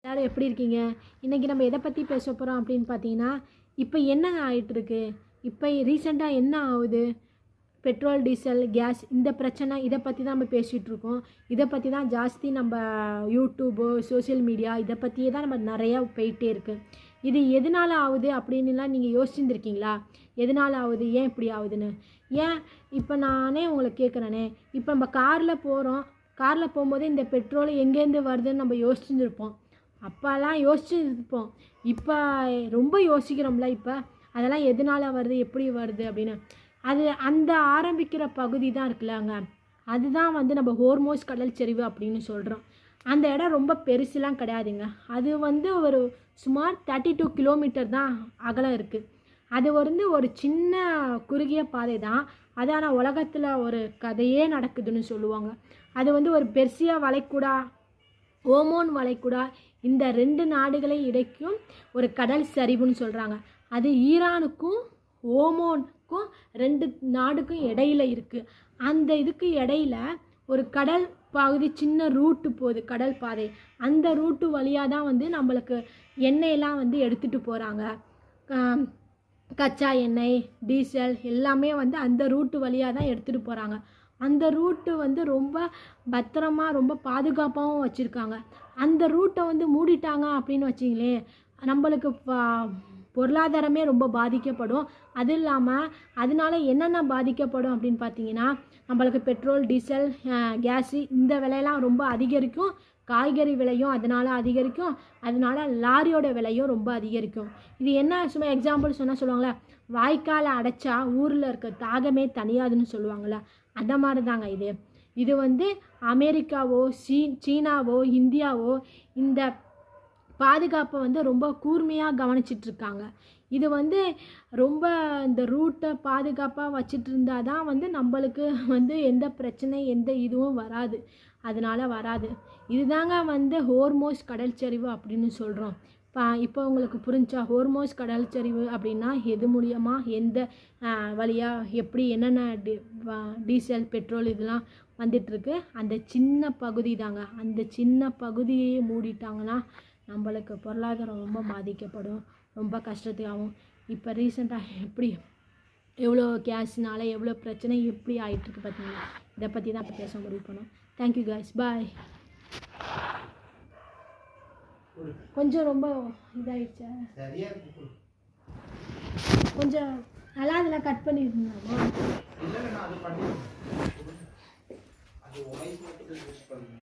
எல்லோரும் எப்படி இருக்கீங்க? இன்றைக்கி நம்ம எதை பற்றி பேச போகிறோம் அப்படின்னு பார்த்தீங்கன்னா, இப்போ என்ன ஆகிட்டுருக்கு, இப்போ ரீசெண்டாக என்ன ஆகுது, பெட்ரோல் டீசல் கேஸ் இந்த பிரச்சனை, இதை பற்றி தான் நம்ம பேசிகிட்ருக்கோம். இதை பற்றி தான் ஜாஸ்தி நம்ம யூடியூபு சோசியல் மீடியா இதை பற்றியே தான் நம்ம நிறையா போயிட்டே இருக்குது. இது எதனால் ஆகுது அப்படின்லாம் நீங்கள் யோசிச்சுருந்துருக்கீங்களா? எதனால் ஆகுது, ஏன் இப்படி ஆகுதுன்னு? ஏன் இப்போ நானே உங்களை கேட்குறேனே, இப்போ நம்ம காரில் போகும்போது இந்த பெட்ரோல் எங்கேருந்து வருதுன்னு நம்ம யோசிச்சுருப்போம். அப்போல்லாம் யோசிச்சுருப்போம். இப்போ ரொம்ப யோசிக்கிறோம்ல. இப்போ அதெல்லாம் எதனால் வருது, எப்படி வருது அப்படின்னு. அது அந்த ஆரம்பிக்கிற பகுதி தான் இருக்குல்லங்க, அதுதான் வந்து நம்ம ஹோர்மோஸ் கடல் சரிவு அப்படின்னு சொல்கிறோம். அந்த இடம் ரொம்ப பெருசுலாம் கிடையாதுங்க. அது வந்து ஒரு சுமார் 32 கிலோமீட்டர் தான் அகலம் இருக்குது. அது வந்து ஒரு சின்ன குறுகிய பாதை தான். அது ஆனால் உலகத்தில் ஒரு கதையே நடக்குதுன்னு சொல்லுவாங்க. அது வந்து ஒரு பெர்சியா வளைகுடா, ஓமோன் வளைகுடா, இந்த 2 நாடுகளை இடைக்கும் ஒரு கடல் சரிவுன்னு சொல்கிறாங்க. அது ஈரானுக்கும் ஓமோனுக்கும் 2 நாடுக்கும் இடையில இருக்குது. அந்த இதுக்கு இடையில ஒரு கடல் பகுதி, சின்ன ரூட்டு போகுது, கடல் பாதை. அந்த ரூட்டு வழியாக தான் வந்து நம்மளுக்கு எண்ணெயெல்லாம் வந்து எடுத்துகிட்டு போகிறாங்க. கச்சா எண்ணெய், டீசல் எல்லாமே வந்து அந்த ரூட்டு வழியாக தான் எடுத்துகிட்டு போகிறாங்க. அந்த ரூட்டு வந்து ரொம்ப பத்திரமா, ரொம்ப பாதுகாப்பாகவும் வச்சுருக்காங்க. அந்த ரூட்டை வந்து மூடிட்டாங்க அப்படின்னு வச்சிங்களேன், நம்மளுக்கு பொருளாதாரமே ரொம்ப பாதிக்கப்படும். அது இல்லாமல் அதனால என்னென்ன பாதிக்கப்படும் அப்படின்னு பார்த்தீங்கன்னா, நம்மளுக்கு பெட்ரோல் டீசல் கேஸு இந்த விலையெல்லாம் ரொம்ப அதிகரிக்கும். காய்கறி விலையும் அதனால் அதிகரிக்கும். அதனால லாரியோட விலையும் ரொம்ப அதிகரிக்கும். இது என்ன, சும்மா எக்ஸாம்பிள் சொல்லுவாங்களே, வாய்க்காலை அடைச்சா ஊரில் இருக்க தாகமே தனியாதுன்னு சொல்லுவாங்களே, அந்த மாதிரி தாங்க இது. இது வந்து அமெரிக்காவோ சீனாவோ இந்தியாவோ இந்த பாதுகாப்பை வந்து ரொம்ப கூர்மையாக கவனிச்சிட்ருக்காங்க. இது வந்து ரொம்ப இந்த ரூட்டை பாதுகாப்பாக வச்சுட்டு இருந்தால் தான் வந்து நம்மளுக்கு வந்து எந்த பிரச்சனை எந்த இதுவும் வராது. அதனால் வராது. இதுதாங்க வந்து ஹோர்மோஸ் கடல் சரிவு அப்படின்னு சொல்கிறோம். இப்போ உங்களுக்கு புரிஞ்சா? ஹோர்மோஸ் கடல் சரிவு அப்படின்னா எது மூலியமாக, எந்த வழியாக, எப்படி என்னென்ன டீசல் பெட்ரோல் இதெல்லாம் வந்துட்டுருக்கு, அந்த சின்ன பகுதி தாங்க. அந்த சின்ன பகுதியை மூடிட்டாங்கன்னா நம்மளுக்கு பொருளாதாரம் ரொம்ப பாதிக்கப்படும், ரொம்ப கஷ்டத்தையாகும். இப்போ ரீசெண்டாக எப்படி எவ்வளோ கேஸ்னால எவ்வளோ பிரச்சனை எப்படி ஆகிட்டுருக்கு பார்த்தீங்களா? இதை பற்றி தான் இப்போ பேச முடிவு பண்ணோம். தேங்க்யூ காய்ஸ், பாய். கொஞ்சம் ரொம்ப இதாகிடுச்சா? கொஞ்சம் நல்லா இதெல்லாம் கட் பண்ணியிருந்தாமா?